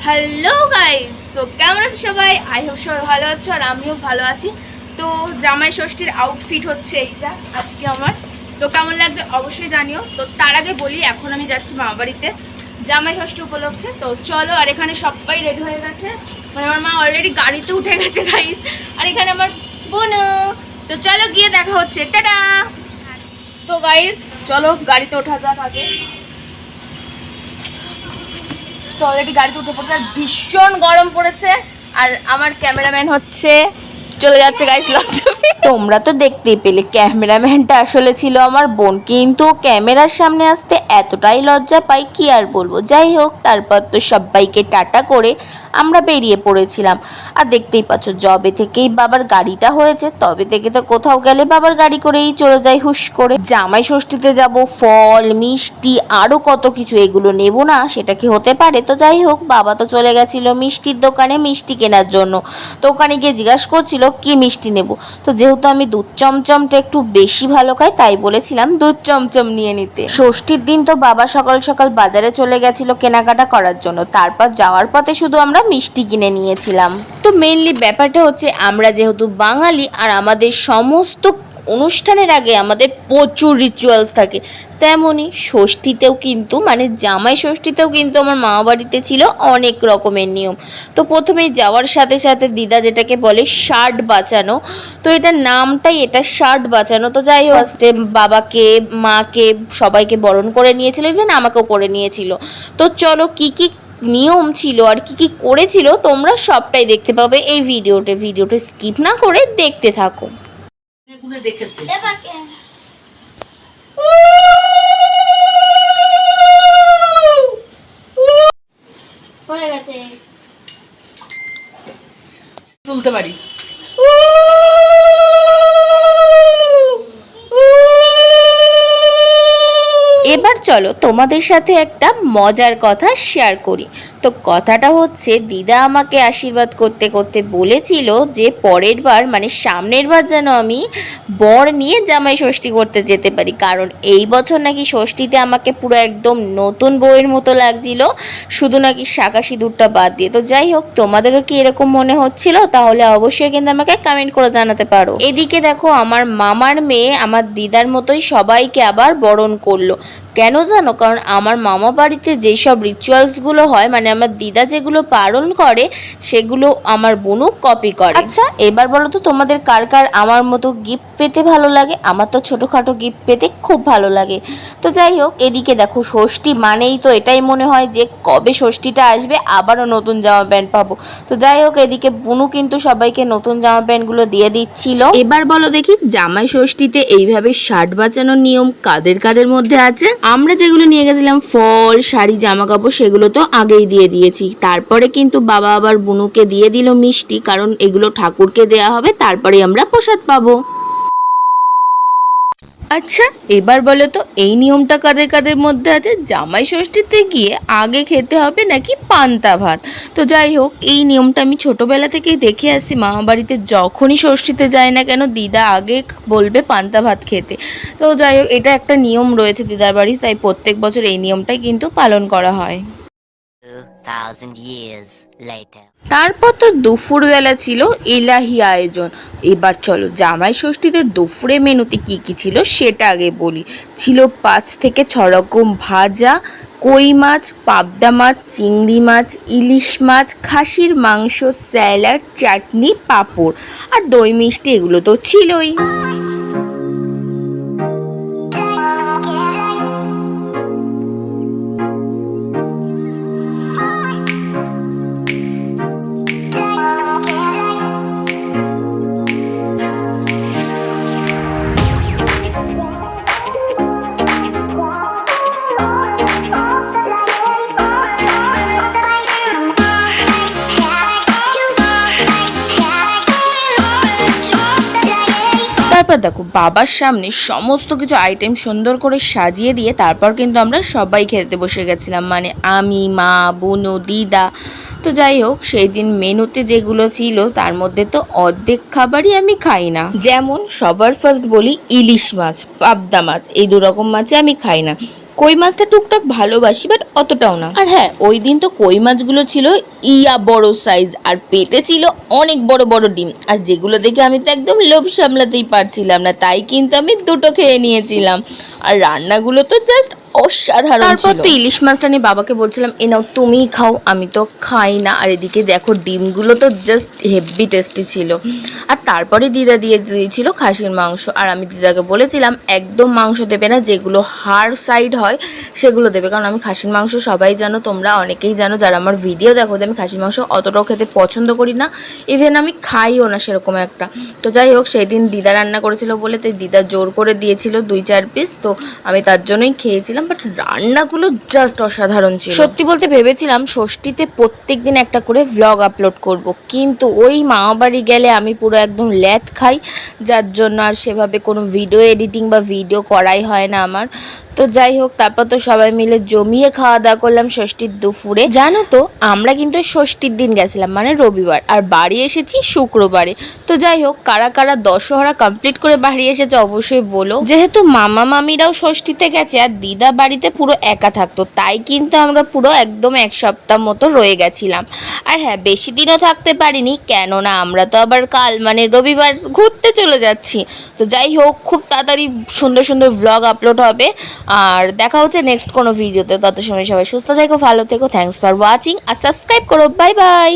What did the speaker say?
Hello guys, তো কেমন আছো সবাই? আই হোপ সবাই ভালো আছো আর আমিও ভালো আছি। তো জামাই ষষ্ঠীর আউটফিট হচ্ছে এইটা আজকে আমার। তো কেমন লাগছে অবশ্যই জানিও। তো তার আগে বলি, এখন আমি যাচ্ছি মামা বাড়িতে জামাই ষষ্ঠী উপলক্ষে। তো চলো, আর এখানে সবাই রেডি হয়ে গেছে, মানে আমার মা অলরেডি গাড়িতে উঠে গেছে গাইস, আর এখানে আমার বোনও। তো চলো গিয়ে দেখা হচ্ছে, টাটা। তো গাইস চলো গাড়িতে ওঠা যাক আগে। তো অলরেডি গাড়িতে উঠে পড়ছে আর ভীষণ গরম পড়েছে, আর আমার ক্যামেরাম্যান হচ্ছে চলে যাচ্ছে গাইস লজ্জা পেয়ে। তোমরা তো দেখতেই পেলে ক্যামেরাম্যানটা আসলে ছিল আমার বোন, কিন্তু ক্যামেরার সামনে আসতে এতটাই লজ্জা পাই কি আর বলবো। যাই হোক, তারপর তো সবাইকে টাটা করে আমরা বেরিয়ে পড়েছিলাম। আর দেখতেই পাচ্ছ, যবে থেকেই বাবার গাড়িটা হয়েছে তবে থেকে তো কোথাও গেলে বাবার গাড়ি করেই চলে যাই হুশ করে। জামাই ষষ্ঠীতে যাব, ফল মিষ্টি আরও কত কিছু, এগুলো নেব না সেটা কি হতে পারে? তো যাই হোক, বাবা তো চলে গেছিল মিষ্টির দোকানে মিষ্টি কেনার জন্য। তো ওখানে গিয়ে জিজ্ঞাসা করছিল কি মিষ্টি নেব। তো যেহেতু আমি দুধ চমচমটা একটু বেশি ভালো খাই, তাই বলেছিলাম দুধ চমচম নিয়ে নিতে। ষষ্ঠীর দিন তো বাবা সকাল সকাল বাজারে চলে গেছিল কেনাকাটা করার জন্য, তারপর যাওয়ার পথে শুধু আমরা মিষ্টি কিনে নিয়েছিলাম। তো মেইনলি ব্যাপারটা হচ্ছে, আমরা যেহেতু বাঙালি আর আমাদের সমস্ত অনুষ্ঠানের আগে আমাদের প্রচুর রিচুয়ালস থাকে, তেমনই ষষ্ঠীতেও কিন্তু, মানে জামাই ষষ্ঠীতেও কিন্তু আমার মামা বাড়িতে ছিল অনেক রকমের নিয়ম। তো প্রথমেই যাওয়ার সাথে সাথে দিদা যেটাকে বলে শার্ট বাঁচানো, তো এটার নামটাই এটা, শার্ট বাঁচানো। তো যাই হোক, ফার্স্টে বাবাকে মাকে সবাইকে বরণ করে নিয়েছিল, ইভেন আমাকেও করে নিয়েছিল। তো চলো কি কি নিয়ম ছিল আর কি কি করেছিল তোমরা সবটাই দেখতে পাবে এই ভিডিওটা স্কিপ না করে দেখতে থাকো। দেখেছে হয়ে গেছে, তুলতে পারি। এবার চলো তোমাদের সাথে একটা মজার কথা শেয়ার করি। তো কথাটা হচ্ছে, দিদা আমাকে আশীর্বাদ করতে করতে বলেছিল যে পরের বার, মানে সামনের বার যেন আমি বর নিয়ে জামাই ষষ্ঠী করতে যেতে পারি, কারণ এই বছর নাকি ষষ্ঠীতে আমাকে পুরো একদম নতুন বউয়ের মতো লাগছিল, শুধু নাকি শাঁখা সিঁদুরটা বাদ দিয়ে। তো যাই হোক, তোমাদেরও কি এরকম মনে হচ্ছিল? তাহলে অবশ্যই কিন্তু আমাকে কমেন্ট করে জানাতে পারো। এদিকে দেখো, আমার মামার মেয়ে আমার দিদার মতোই সবাইকে আবার বরণ করলো। কেন জানো? কারণ আমার মামা বাড়িতে যেসব রিচুয়ালসগুলো হয়, মানে আমার দিদা যেগুলো পালন করে, সেগুলো আমার বোনও কপি করে। আচ্ছা, এবার বলো তো তোমাদের কার কার আমার মতো গিফট পেতে ভালো লাগে? আমার তো ছোটোখাটো গিফট পেতে খুব ভালো লাগে। তো যাই হোক, এদিকে দেখো, ষষ্ঠী মানেই তো এটাই মনে হয় যে কবে ষষ্ঠীটা আসবে, আবারও নতুন জামা প্যান্ট পাবো। তো যাই হোক, এদিকে বুনু কিন্তু সবাইকে নতুন জামা প্যান্টগুলো দিয়ে দিচ্ছিল। এবার বলো দেখি, জামাই ষষ্ঠীতে এইভাবে শার্ট বাঁচানোর নিয়ম কাদের কাদের মধ্যে আছে? আমরা যেগুলো নিয়ে গেছিলাম, ফল শাড়ি জামা কাপড়, সেগুলো তো আগেই দিয়ে দিয়েছি। তারপরে কিন্তু বাবা আবার বুনুকে দিয়ে দিল মিষ্টি, কারণ এগুলো ঠাকুরকে দেয়া হবে, তারপরে আমরা প্রসাদ পাবো। আচ্ছা, এবার বলো তো এই নিয়মটা কাদের কাদের মধ্যে আছে? জামাই ষষ্ঠীতে গিয়ে আগে খেতে হবে নাকি পান্তা ভাত। তো যাই হোক, এই নিয়মটা আমি ছোটবেলা থেকেই দেখে আসছি। মামা বাড়িতে যখনই ষষ্ঠীতে যায় না কেন, দিদা আগে বলবে পান্তা ভাত খেতে। তো যাই হোক, এটা একটা নিয়ম রয়েছে দিদার বাড়ি, তাই প্রত্যেক বছর এই নিয়মটাই কিন্তু পালন করা হয়। 2000 years later. তারপর তো দুপুরবেলা ছিল এলাহি আয়োজন। এবার চলো জামাই ষষ্ঠীতে দুপুরে মেনুতে কি কি ছিল সেটা আগে বলি। ছিল 5 থেকে 6 রকম ভাজা, কই মাছ, পাবদা মাছ, চিংড়ি মাছ, ইলিশ মাছ, খাসির মাংস, স্যালাড, চাটনি, পাঁপড় আর দই মিষ্টি, এগুলো তো ছিলই। তারপর দেখো, বাবার সামনে সমস্ত কিছু আইটেম সুন্দর করে সাজিয়ে দিয়ে তারপর কিন্তু আমরা সবাই খেতে বসে গেছিলাম, মানে আমি, মা, বোনু, দিদা। তো যাই হোক, সেই দিন মেনুতে যেগুলো ছিল তার মধ্যে তো অর্ধেক খাবারই আমি খাই না। যেমন সবার ফার্স্ট বলি, ইলিশ মাছ, পাবদা মাছ, এই 2 রকম মাছে আমি খাই না। কই মাছটা টুকটাক ভালোবাসি, বাট অতটাও না। আর হ্যাঁ, ওই দিন তো কই মাছগুলো ছিল বড় সাইজ, আর পেটে ছিল অনেক বড় বড় ডিম, আর যেগুলো দেখে আমি তো একদম লোভ সামলাতেই পারছিলাম না, তাই কিন্তু আমি দুটো খেয়ে নিয়েছিলাম। আর রান্নাগুলো তো জাস্ট অসাধারণ। তারপর তো ইলিশ মাছটা নিয়ে বাবাকে বলছিলাম, এ নাও তুমিই খাও, আমি তো খাই না। আর এদিকে দেখো ডিমগুলো তো জাস্ট হেভি টেস্টি ছিল। আর তারপরে দিদা দিয়ে দিয়েছিল খাসির মাংস, আর আমি দিদাকে বলেছিলাম একদম মাংস দেবে না, যেগুলো হাড় সাইড হয় সেগুলো দেবে, কারণ আমি খাসির মাংস, সবাই জানো, তোমরা অনেকেই জানো যারা আমার ভিডিও দেখো, যে আমি খাসির মাংস অতটাও খেতে পছন্দ করি না, ইভেন আমি খাইও না সেরকম একটা। তো যাই হোক, সেই দিন দিদা রান্না করেছিল বলে তাই দিদা জোর করে দিয়েছিল 2-4 পিস, তো আমি তার জন্যই খেয়েছিলাম। বাট রান্নাগুলো জাস্ট অসাধারণ ছিল। সত্যি বলতে ভেবেছিলাম ষষ্ঠীতে প্রত্যেক দিন একটা করে ভ্লগ আপলোড করব, কিন্তু ওই মামাবাড়ি গেলে আমি পুরো একদম ল্যাথ খাই, যার জন্য আর সেভাবে কোনো ভিডিও এডিটিং বা ভিডিও করাই হয় না আমার। তো যাই হোক, তারপর তো সবাই মিলে জমিয়ে খাওয়া দাওয়া করলাম ষষ্ঠীর দুপুরে। জানো তো, আমরা কিন্তু ষষ্ঠীর দিন গেছিলাম, মানে রবিবার, আর বাড়ি এসেছি শুক্রবারে। তো যাই হোক, কারা কারা দশহরা কমপ্লিট করে বাড়ি এসেছে অবশ্যই বলো। যেহেতু মামা মামিরাও ষষ্ঠীতে গেছে আর দিদা বাড়িতে পুরো একা থাকতো, তাই কিন্তু আমরা পুরো একদম 1 সপ্তাহ মতো রয়ে গেছিলাম। আর হ্যাঁ, বেশি দিনও থাকতে পারিনি, কেননা আমরা তো আবার কাল মানে রবিবার ঘুরতে চলে যাচ্ছি। তো যাই হোক, খুব তাড়াতাড়ি সুন্দর সুন্দর ভ্লগ আপলোড হবে, আর দেখা হচ্ছে নেক্সট কোনো ভিডিওতে। তত সময় সবাই সুস্থ থেকো, ভালো থেকো, থ্যাঙ্কস ফর ওয়াচিং, আর সাবস্ক্রাইব করো। Bye by.